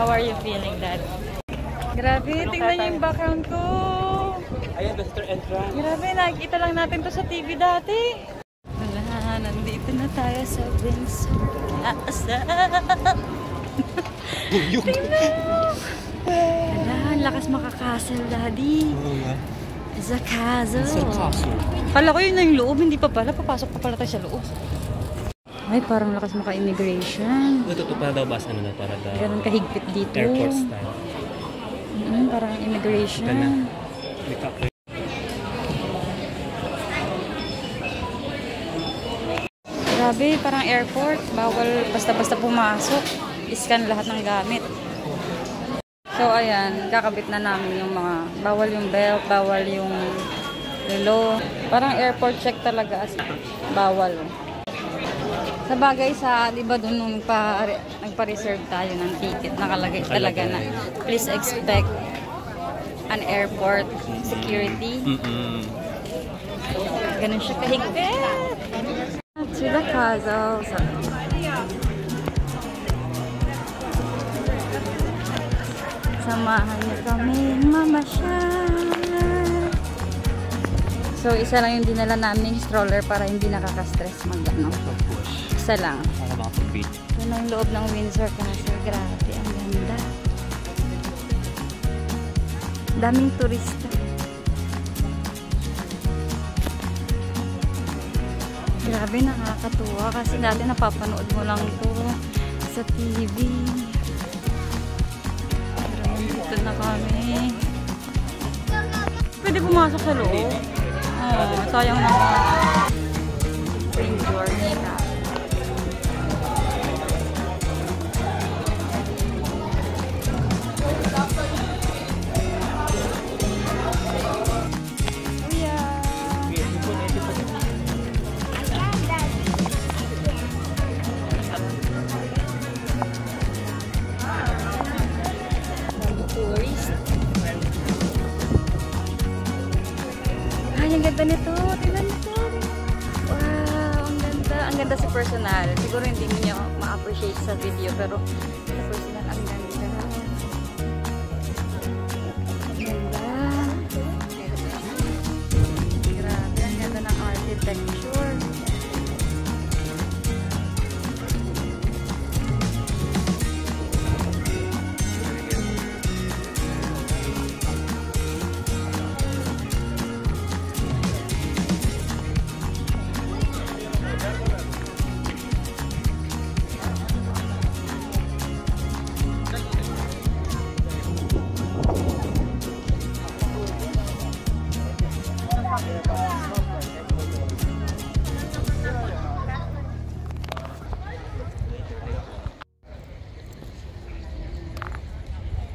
How are you feeling, Dad? Grabe, tingnan niyo yung background ko. Ayan, visitor entrance. Grabe, nakikita lang natin to sa TV dati. Wala, nandito na tayo sa Windsor Castle. Tingnan mo. Wala, lakas makakastle, Daddy. It's a castle. It's a castle. Kala ko yun na yung loob, hindi pa pala. Papasok pa pala tayo sa loob. Ay, parang lakas maka-immigration. Ito para daw bus, ano na, para daw. Ganun kahigpit dito. Airport style. Parang immigration. Grabe, parang airport. Bawal basta-basta pumasok. Iscan lahat ng gamit. So, ayan. Kakabit na namin yung mga... Bawal yung belt, bawal yung relo. Parang airport check talaga. Bawal. Sa bagay sa, di ba doon nung nagpa-reserve tayo ng ticket, nakalagay talaga na please expect an airport security. Ganun siya kahigpit. To the castle. Samahan niyo kaming mamasyal. So, isa lang yung dinala naming stroller para hindi nakaka-stress mag-ano. Isa lang. Ito na yung loob ng Windsor Castle. Grabe, ang ganda. Daming turista. Grabe, nakakatuwa. Kasi dati napapanood mo lang ito sa TV. Pero nandito na kami. Pwede pumasok sa loob. Oh, sayang naman. Spring journey na. Ang ganda nito. Tingnan nito. Wow, ang ganda. Ang ganda sa personal. Siguro hindi niyo ma-appreciate sa video, pero sa personal, ang ganda. Ang ganda. Grabe, ang ganda ng architecture.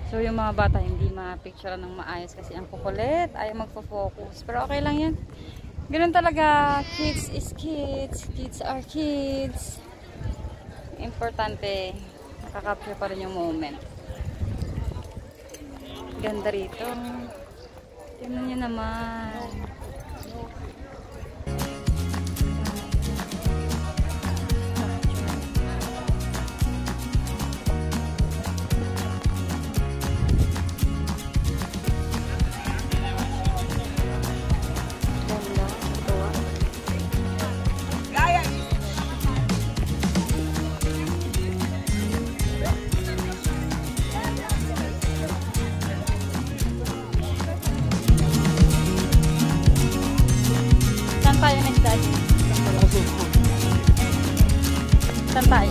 So yung mga bata hindi ma-picture ng maayos kasi ang kukulit, ayaw magpo-focus. Pero okay lang yan. Ganun talaga, kids is kids, kids are kids. Importante, nakaka-capture pa rin yung moment. Ganda rito. Tingnan nyo naman. Saan tayo?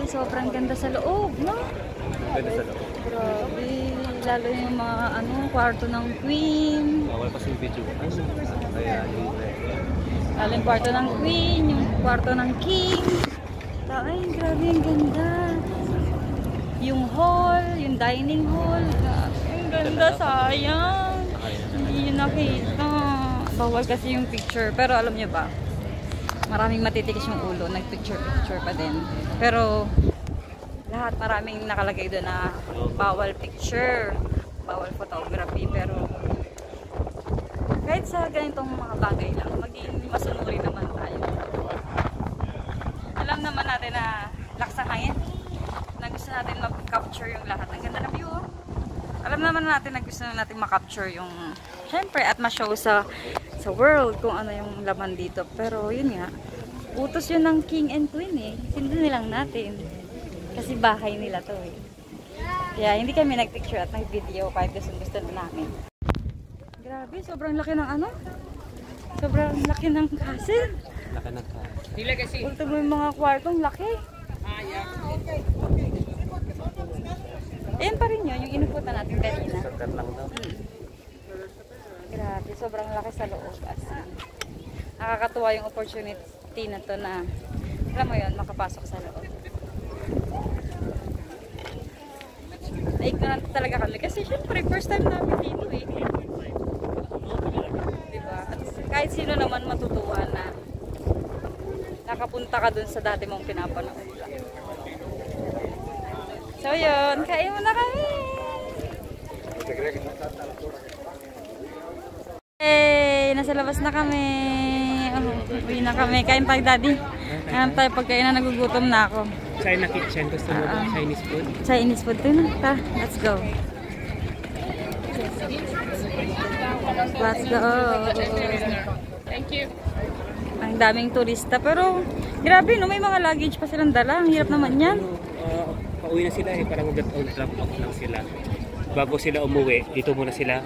sobrang ganda sa loob, no? Ganda sa loob. Grabe. Lalo yung mga kwarto ng queen. Bawal kasi yung video. Kaya Lalo yung kwarto ng queen, yung kwarto ng king. Ay, grabe, ang ganda. Yung hall, yung dining hall. Grabe, ang ganda, sayang. Hindi yun nakita. Bawal kasi yung picture. Pero alam niyo ba, maraming matitigas yung ulo. Nag-picture pa din. Pero lahat maraming nakalagay doon na bawal picture, bawal photography. Pero kahit sa ganitong mga bagay lang, maging masunuri naman tayo. Alam naman natin na lakas ang hangin, na gusto natin mag-capture yung lahat. Ang ganda ng view, oh. Alam naman natin na gusto natin ma-capture yung, syempre, at ma-show sa world kung ano yung laman dito. Pero yun nga, utos yun ng king and queen eh. Sundin nilang natin. Kasi bahay nila to eh. Kaya hindi kami nag-picture at nag-video kahit gusto na namin. Grabe, sobrang laki ng sobrang laki ng castle. Laki ng castle. Ulto mo yung mga kwartong laki. Ayan pa rin yun, yung inuputan natin kanina. Shortcut lang daw. Grabe, sobrang laki sa loob. Nakakatuwa yung opportunity na to na, alam mo yun, makapasok sa loob. Na-ignorant talaga kami kasi syempre first time namin dito eh. Diba? At kahit sino naman matutuwa na nakapunta ka dun sa dati mong pinapanood. So yun, kain mo na kami! Hey, nasa labas na kami. Uwi na kami. Kain tayo, daddy. Kain tayo pagkain na, nagugutom na ako. China kitchen. Gusto mo ba Chinese food? Chinese food din. Let's go. Let's go. Thank you. Ang daming turista. Pero, grabe, no? May mga luggage pa silang dala. Ang hirap naman yan. Pauwi na sila eh. Parang drop off lang sila. Bago sila umuwi, dito muna sila